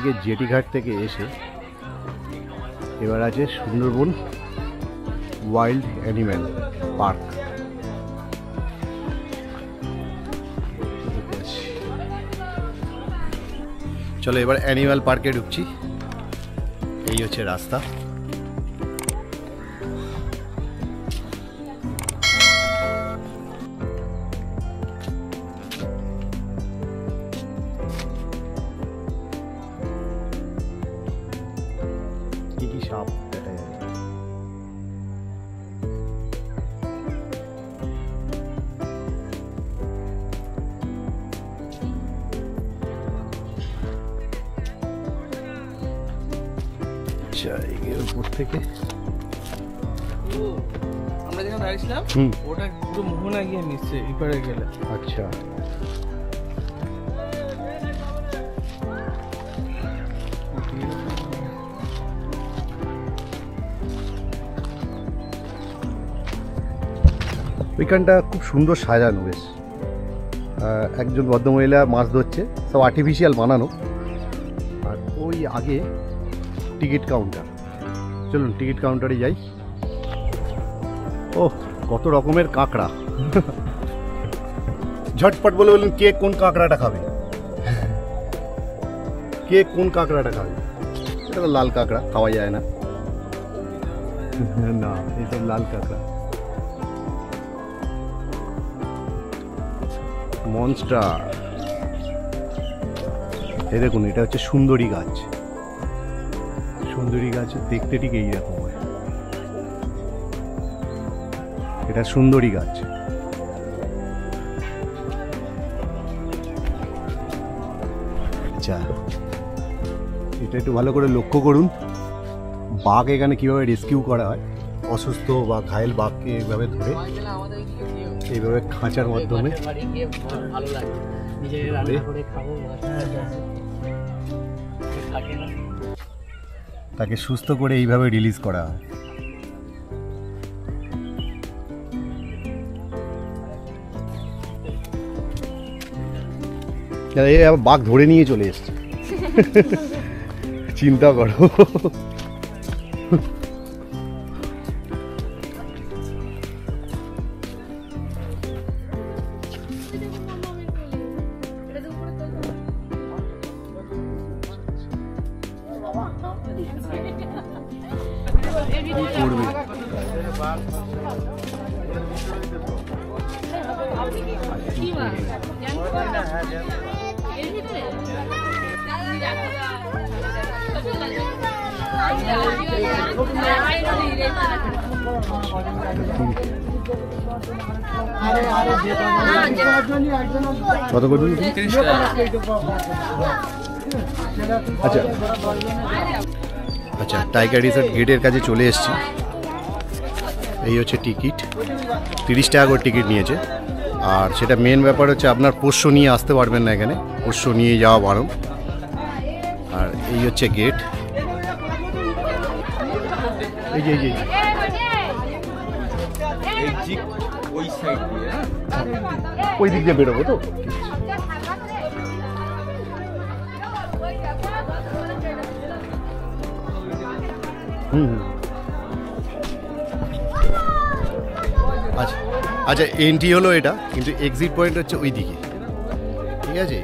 দিকে জেটিঘাট থেকে এসে এবার আছে সুন্দরবন ওয়াইল্ড অ্যানিম্যাল পার্ক। চলো এবার অ্যানিম্যাল পার্কে ঢুকছি। এই হচ্ছে রাস্তা। কি কি সাপ দেখা যাবে। উপর থেকে আমরা যেখানে দাঁড়িয়েছিলাম ওটা পুরো মোহনা গিয়ে মিশছে এপারে গেলে। আচ্ছা ওইখানটা খুব সুন্দর সাজানো বেশ। একজন ভদ্রমহিলা মাছ ধরছে, সব আর্টিফিশিয়াল বানানো। আর ওই আগে টিকিট কাউন্টার। চলুন টিকিট কাউন্টারে যাই। ও কত রকমের কাঁকড়া। ঝটপট বলে বলুন কে কোন কাঁকড়াটা খাবে, কে কোন কাঁকড়াটা খাবে। এটা তো লাল কাঁকড়া, খাওয়া যায় না। না এটা লাল কাঁকড়া। মনস্টার। এই দেখুন এটা হচ্ছে সুন্দরী গাছ। সুন্দরী গাছ দেখতে ঠিক এইরকম হয়। এটা সুন্দরী গাছ। আচ্ছা এটা একটু ভালো করে লক্ষ্য করুন, বাঘ এখানে কিভাবে রেস্কিউ করা হয়। অসুস্থ বা ঘায়েল বাঘকে এইভাবে ধরে এইভাবে খাঁচার মাধ্যমে তাকে সুস্থ করে এইভাবে রিলিজ করা হয়। বাঘ ধরে নিয়ে চলে এসছে। চিন্তা করো। কত করবেন? আচ্ছা আচ্ছা টাইগার রিসর্ট গেটের কাছে চলে এসেছি। এই হচ্ছে টিকিট, 30 টাকা করে টিকিট নিয়েছে। আর সেটা মেন ব্যাপার হচ্ছে আপনার পোষ্য নিয়ে আসতে পারবেন না এখানে, পোষ্য নিয়ে যাওয়া বারণ। আর এই হচ্ছে গেট। এই যে ওই দিক দিয়ে বেরোবো তো। আচ্ছা আচ্ছা এন্ট্রি হলো এটা, কিন্তু এক্সিট পয়েন্ট হচ্ছে ওই দিকে। ঠিক আছে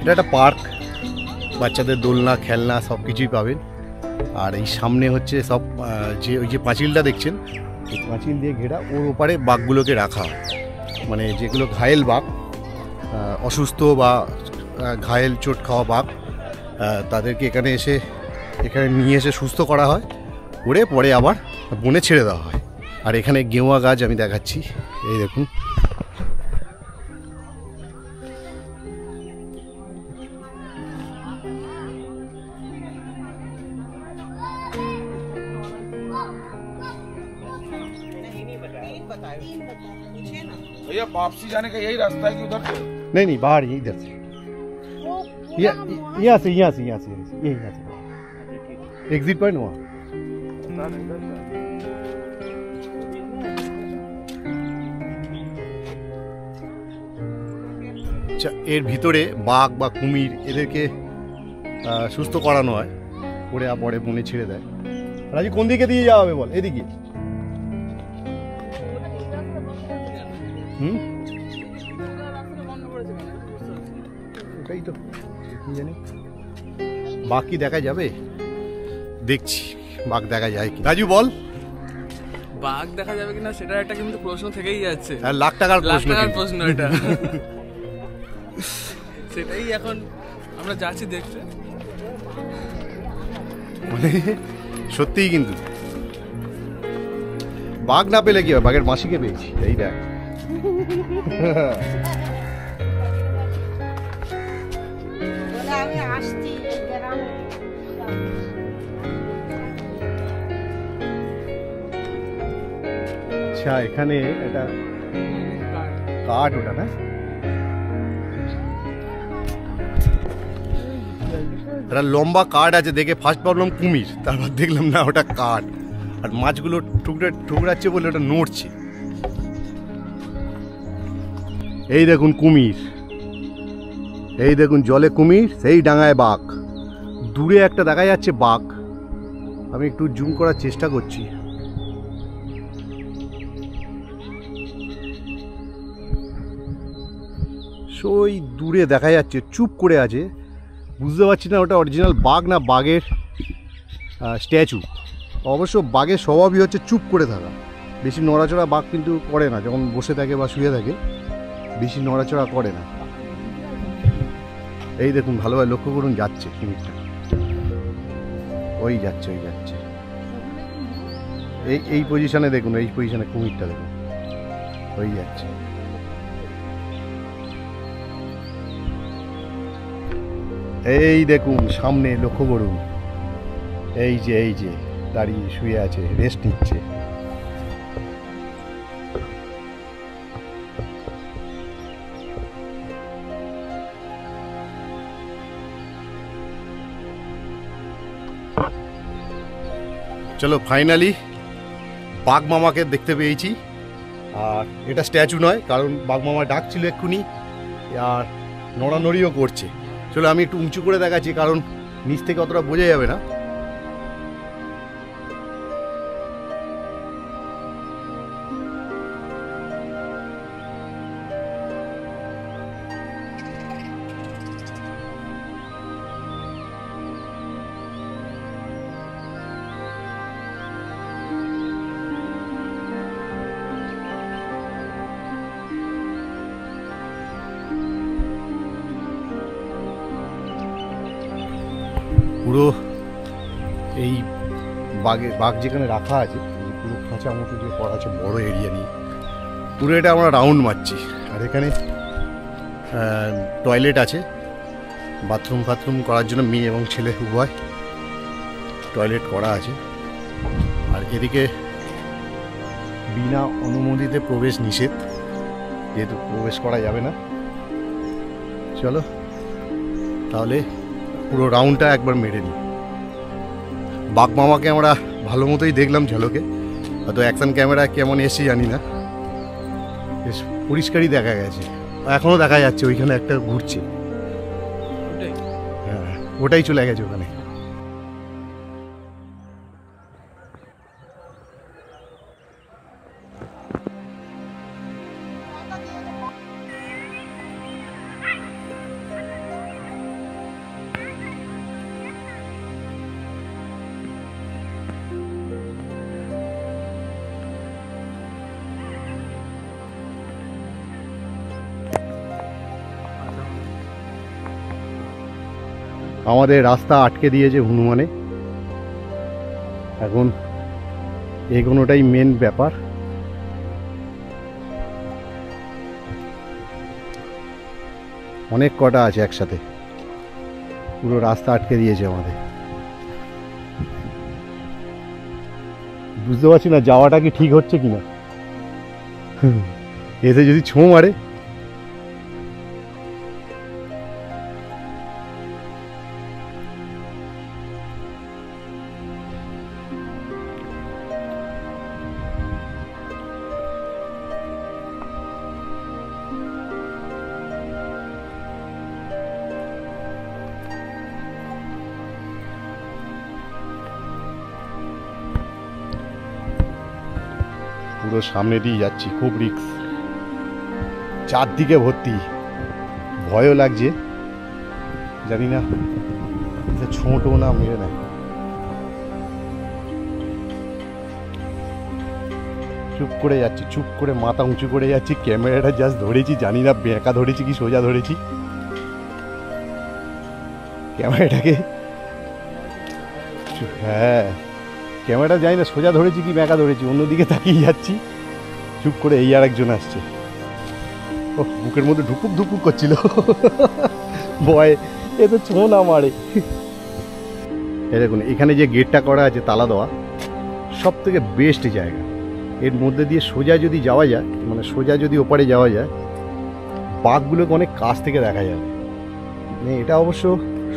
এটা একটা পার্ক, বাচ্চাদের দোলনা খেলনা সব কিছুই পাবেন। আর এই সামনে হচ্ছে সব যে ওই যে পাঁচিলটা দেখছেন, এই পাঁচিল দিয়ে ঘেরা, ওর ওপারে বাঘগুলোকে রাখা হয়। মানে যেগুলো ঘায়েল বাঘ, অসুস্থ বা ঘায়েল চোট খাওয়া বাঘ, তাদেরকে এখানে নিয়ে এসে সুস্থ করা হয়, করে পরে আবার বনে ছেড়ে দেওয়া হয়। আর এখানে গেওয়া গাছ আমি দেখাচ্ছি, এই দেখুন भैया वापसी जाने का यही रास्ता है कि उधर से? नहीं बाहर ही इधर से, यहाँ से एग्जिट पॉइंट वहाँ। এর ভিতরে বাঘ বা কুমির এদেরকে সুস্থ করানো হয়, করে পরে বনে ছেড়ে দেয়। রাজু কোন দিকে দিয়ে যাওয়া হবে বল? এদিকে। ওটাই তো কি জানি, বাঘ কি দেখা যাবে? দেখছি বাঘ দেখা যায় কি। রাজু বল, বাঘ দেখা যাবে কিনা সেটা একটা কিন্তু প্রশ্ন থেকেই যাচ্ছে, আর লাখ টাকার প্রশ্ন এটা। সেটাই এখন আমরা যাচ্ছি দেখতে। মানে সত্যিই কিন্তু বাঘ না পেলে কি হবে, বাঘের মাসিকে পেয়েছি। এই দেখ আমি আসছি গ্রামে। আচ্ছা এখানে এটা কাঠ, ওটা না একটা লম্বা কাঠ আছে, দেখে ফার্স্ট ভাবলাম কুমির, তারপর দেখলাম না ওটা কাঠ। আর মাছগুলো ঠুকরাচ্ছে বলে ওটা নড়ছে। এই দেখুন কুমির, এই দেখুন জলে কুমির, সেই ডাঙায় বাঘ, দূরে একটা দেখা যাচ্ছে বাঘ। আমি একটু জুম করার চেষ্টা করছি। ওই দূরে দেখা যাচ্ছে, চুপ করে আছে, বুঝতে পারছি না ওটা অরিজিনাল বাঘ না বাঘের স্ট্যাচু। অবশ্য বাঘের স্বভাবই হচ্ছে চুপ করে থাকা, বেশি নড়াচড়া বাঘ কিন্তু করে না, যখন বসে থাকে বা শুয়ে থাকে বেশি নড়াচড়া করে না। এই দেখুন ভালোভাবে লক্ষ্য করুন, যাচ্ছে কুমিরটা, ওই যাচ্ছে এই পজিশনে দেখুন, এই পজিশনে কুমিরটা দেখুন, ওই যাচ্ছে। এই দেখুন সামনে লক্ষ্য করুন, এই যে দাঁড়িয়ে শুয়ে আছে, রেস্ট নিচ্ছে। চলো ফাইনালি বাঘ মামাকে দেখতে পেয়েছি। আর এটা স্ট্যাচু নয়, কারণ বাঘ মামা ডাকছিল এক্ষুনি, আর নড়ানড়িও করছে। চলো আমি একটু উঁচু করে দেখাচ্ছি, কারণ নিচ থেকে অতটা বোঝা যাবে না। পুরো এই বাঘ যেখানে রাখা আছে, পুরো খাঁচা মতো দিয়ে করা আছে, বড় এরিয়া নিয়ে পুরো এটা আমরা রাউন্ড মারছি। আর এখানে টয়লেট আছে, বাথরুম করার জন্য মেয়ে এবং ছেলে উভয় টয়লেট করা আছে। আর এদিকে বিনা অনুমতিতে প্রবেশ নিষেধ, যেহেতু প্রবেশ করা যাবে না। চলো তাহলে পুরো রাউন্ডটা একবার মেরে নিই। বাঘ মামাকে আমরা ভালো মতোই দেখলাম ঝলকে, হয়তো অ্যাকশন ক্যামেরা কেমন এসে জানি না, বেশ পরিষ্কারই দেখা গেছে। এখনও দেখা যাচ্ছে ওইখানে একটা ঘুরছে, হ্যাঁ ওটাই চলে গেছে ওখানে। আমাদের রাস্তা আটকে দিয়েছে হনুমানে, এখন এগোনোটাই মেন ব্যাপার। অনেক কটা আছে একসাথে, পুরো রাস্তা আটকে দিয়েছে আমাদের। বুঝতে পারছি না যাওয়াটা কি ঠিক হচ্ছে কিনা। এসে যদি ছোঁ মারে, পুরো সামনে দিয়ে যাচ্ছি, খুব রিস্ক, চারদিকে ভর্তি, ভয়ও লাগছে, জানি না ছোট না মেরে নেয়। চুপ করে যাচ্ছি, চুপ করে মাথা উঁচু করে যাচ্ছি, ক্যামেরাটা জাস্ট ধরেছি, জানি না বেঁকা ধরেছি কি সোজা ধরেছি ক্যামেরাটাকে। হ্যাঁ, ক্যামেরাটা জানি না সোজা ধরেছি কি বেঁকা ধরেছি, অন্যদিকে তাকিয়ে যাচ্ছি। চুপ করে এই আর একজন আসছে, ও বুকের মধ্যে ঢুকুক ঢুকুক করছিল ভয়, এ তো ছো না মারে। এই দেখুন এখানে যে গেটটা করা আছে তালা দেওয়া, সব থেকে বেস্ট জায়গা। এর মধ্যে দিয়ে সোজা যদি যাওয়া যায়, মানে সোজা যদি ওপারে যাওয়া যায়, বাঘগুলোকে অনেক কাছ থেকে দেখা যাবে। মানে এটা অবশ্য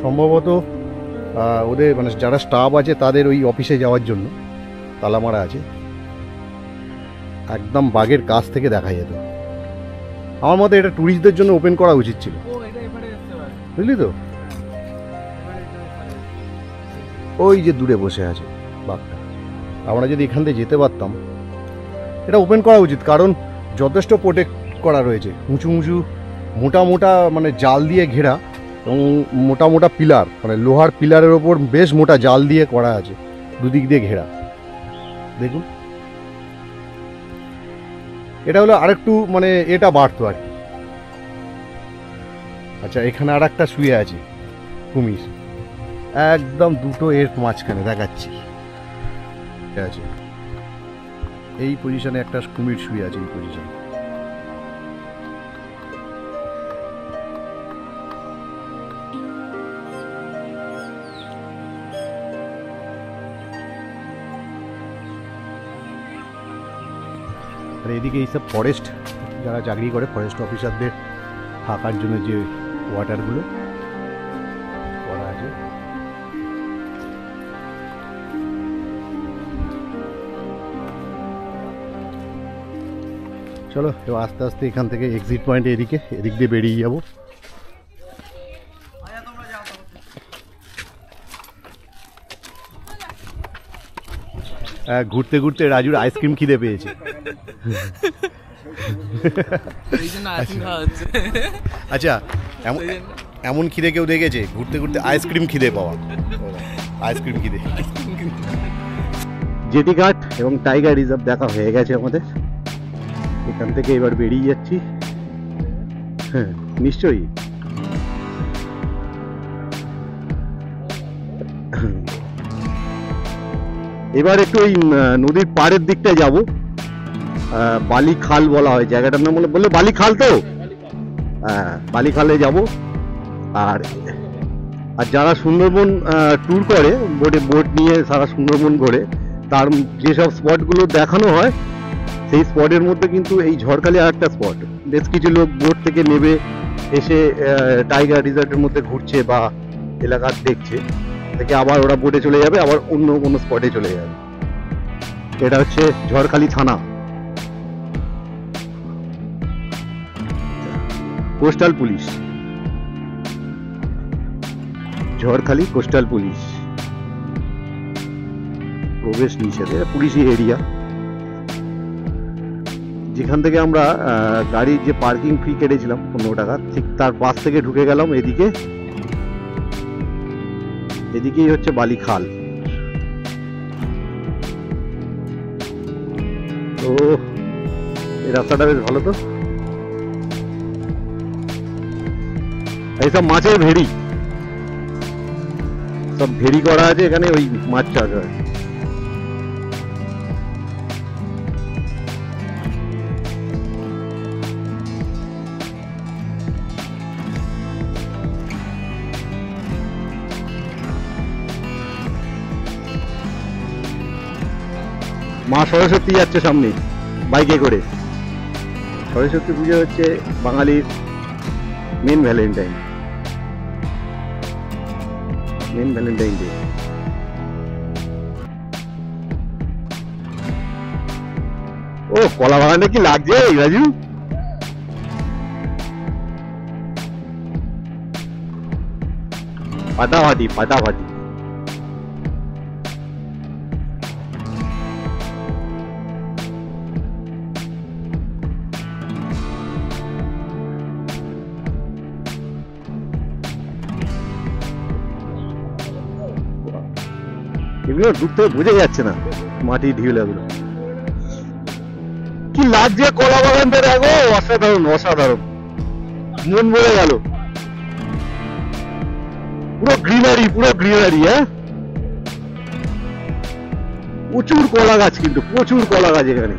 সম্ভবত ওদের মানে যারা স্টাফ আছে তাদের ওই অফিসে যাওয়ার জন্য তালা মারা আছে। একদম বাঘের কাছ থেকে দেখা যেত। আমার মতে এটা ট্যুরিস্টদের জন্য ওপেন করা উচিত ছিল, বুঝলি তো? ওই যে দূরে বসে আছে বাঘটা, আমরা যদি এখান থেকে যেতে পারতাম। এটা ওপেন করা উচিত, কারণ যথেষ্ট প্রোটেক্ট করা রয়েছে, উঁচু উঁচু মোটা মোটা মানে জাল দিয়ে ঘেরা, এবং মোটা মোটা পিলার, মানে লোহার পিলারের ওপর বেশ মোটা জাল দিয়ে করা আছে, দুদিক দিয়ে ঘেরা। দেখুন এটা হলো আরেকটু মানে এটা বাড়তো আর কি। আচ্ছা, এখানে আর একটা শুয়ে আছে কুমির, একদম দুটো এর মাঝখানে দেখাচ্ছি আছে, এই পজিশনে একটা কুমির শুয়ে আছে, এই পজিশনে। আর এদিকে এইসব ফরেস্ট যারা চাকরি করে, ফরেস্ট অফিসারদের থাকার জন্য যে কোয়ার্টারগুলো করা আছে। চলো এবার আস্তে আস্তে এখান থেকে এক্সিট পয়েন্টে এদিক দিয়ে বেরিয়ে যাবো। ঘুরতে ঘুরতে রাজুর আইসক্রিম খিদে পেয়েছে। আচ্ছা, এমন খিদে কেউ দেখেছে ঘুরতে ঘুরতে আইসক্রিম খিদে পাওয়া? আইসক্রিম খিদে। জেটি ঘাট এবং টাইগার রিজার্ভ দেখা হয়ে গেছে আমাদের, এখান থেকে এবার বেরিয়ে যাচ্ছি। হ্যাঁ নিশ্চয়ই। এবার একটু ওই নদীর পাড়ের দিকটায় যাব, বালি খাল বলা হয় জায়গাটার নাম, বললে বালি খাল তো, হ্যাঁ বালি খালে যাব। আর যারা সুন্দরবন ট্যুর করে বোট নিয়ে সারা সুন্দরবন ঘোরে, তার যেসব স্পটগুলো দেখানো হয় সেই স্পটের মধ্যে কিন্তু এই ঝড়খালি আর একটা স্পট। বেশ কিছু লোক বোট থেকে নেমে এসে টাইগার রিজার্ভের মধ্যে ঘুরছে বা এলাকা দেখছে, থেকে আবার ওরা বোটে চলে যাবে, আবার অন্য কোনো স্পটে চলে যাবে। এটা হচ্ছে ঝড়খালি থানা, coastal police, Jharkhali coastal police. প্রবেশ নিষেধ, পুলিশি এরিয়া। যেখান থেকে আমরা গাড়ির যে পার্কিং ফি কেটেছিলাম 15 টাকা, ঠিক তার পাশ থেকে ঢুকে গেলাম এদিকে। এদিকেই হচ্ছে বালি খাল। তো এই রাস্তাটা বেশ ভালো। তো এইসব মাছের ভেড়ি, সব ভেড়ি করা আছে এখানে, ওই মাছ চাষ হয়। মা সরস্বতী যাচ্ছে সামনে বাইকে করে। সরস্বতী পুজো হচ্ছে বাঙালির মেন ভ্যালেন্টাইন ডে। ও কলা বাগানটা কি লাগছে রাজু? ফাটাফাটি ফাটাফাটি। এগুলো দূর থেকে বোঝা যাচ্ছে না, মাটি ঢিল এগুলো। কি লাগছে কলা বাগানটা দেখো, অসাধারণ অসাধারণ, মন ভরে গেল। পুরো গ্রিনারি হ্যাঁ, প্রচুর কলা গাছ, কিন্তু প্রচুর কলা গাছ এখানে।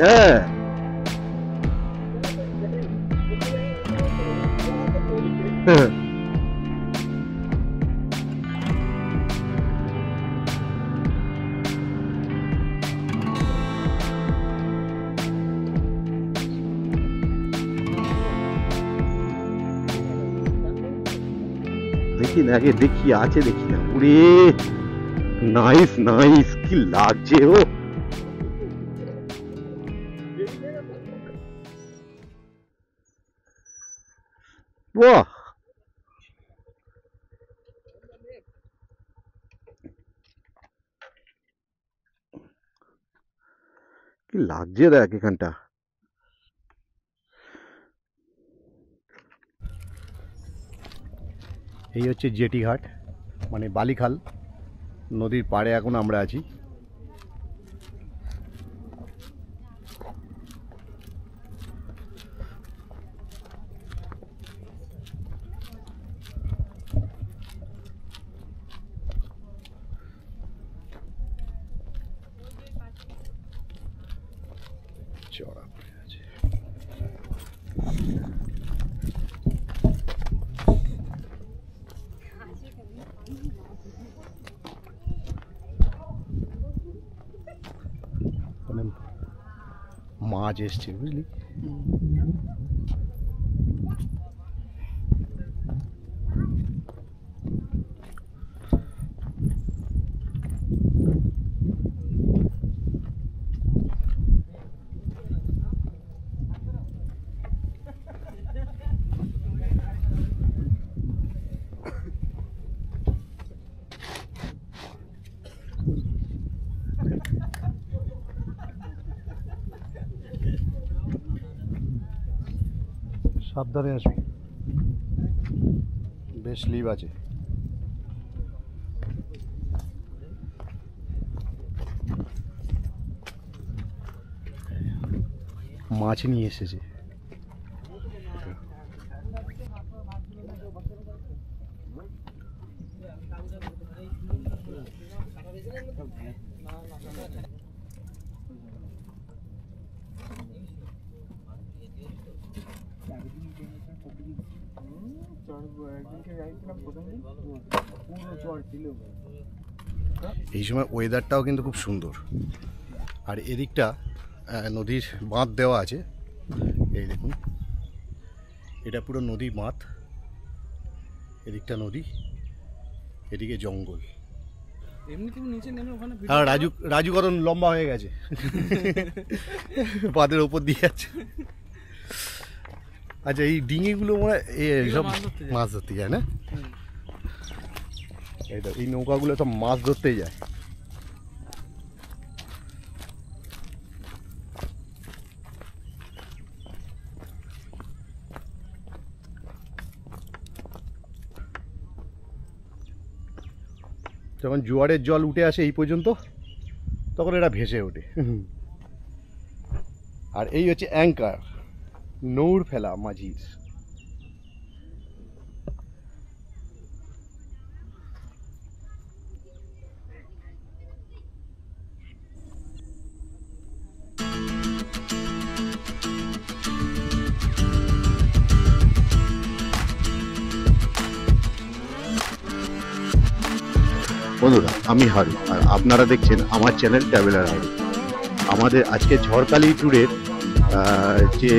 হ্যাঁ দেখি না, আগে দেখি আছে, দেখি না। ওরে নাইস নাইস, কি লাগছে ও। বাহ, কি লাগছে দেখ এখানটা। এই হচ্ছে জেটি ঘাট, মানে বালিখাল নদীর পাড়ে এখন আমরা আছি। চড়া পড়ে আছে। মাছ এসছে বুঝলি। সাবধানে আসবি, বেশ লিভ আছে। মাছ নিয়ে এসেছে। এই সময় ওয়েদারটাও কিন্তু খুব সুন্দর। আর এদিকটা নদীর বাঁধ দেওয়া আছে, এই দেখুন, এটা পুরো নদী বাঁধ। এদিকটা নদী, এদিকে জঙ্গল। আর রাজু কত লম্বা হয়ে গেছে, বাঁধের ওপর দিয়ে যাচ্ছে। আচ্ছা, এই ডিঙিগুলো মনে হয় সব মাছ ধরতে যায় না? এই নৌকাগুলো সব মাছ ধরতেই যায়। যখন জোয়ারের জল উঠে আসে এই পর্যন্ত, তখন এটা ভেসে ওঠে। আর এই হচ্ছে অ্যাঙ্কার, নৌর ফেলা মাঝির। বন্ধুরা, আমি হারু আর আপনারা দেখছেন আমার চ্যানেল ট্রাভেলার হারু। আমাদের আজকে ঝড়খালি ট্যুরের যে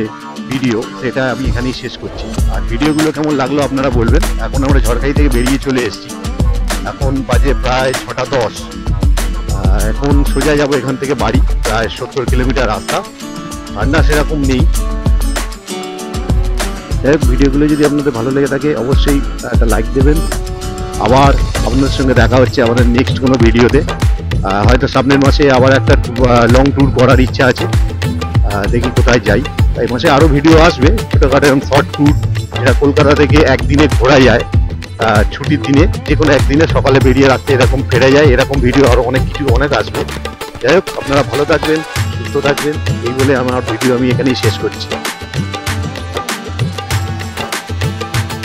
ভিডিও সেটা আমি এখানেই শেষ করছি। আর ভিডিওগুলো কেমন লাগলো আপনারা বলবেন। এখন আমরা ঝড়খালি থেকে বেরিয়ে চলে এসেছি, এখন বাজে প্রায় 6:10। এখন সোজা যাব এখান থেকে বাড়ি, প্রায় 70 কিলোমিটার রাস্তা। ঠান্ডা সেরকম নেই। যাই হোক, ভিডিওগুলো যদি আপনাদের ভালো লেগে থাকে অবশ্যই একটা লাইক দেবেন। আবার আপনাদের সঙ্গে দেখা হচ্ছে আমাদের নেক্সট কোনো ভিডিওতে। হয়তো সামনের মাসে আবার একটা লং ট্যুর করার ইচ্ছা আছে, দেখি কোথায় যাই। এই মাসে আরও ভিডিও আসবে ছোটোখাটো এরকম শর্ট ট্যুর, যেটা কলকাতা থেকে একদিনে ঘোরা যায় ছুটির দিনে, যে কোনো একদিনে সকালে বেরিয়ে রাখতে এরকম ফেরা যায়। এরকম ভিডিও আরও অনেক আসবে। যাই হোক, আপনারা ভালো থাকবেন, সুস্থ থাকবেন, এই বলে আমার ভিডিও আমি এখানেই শেষ করছি।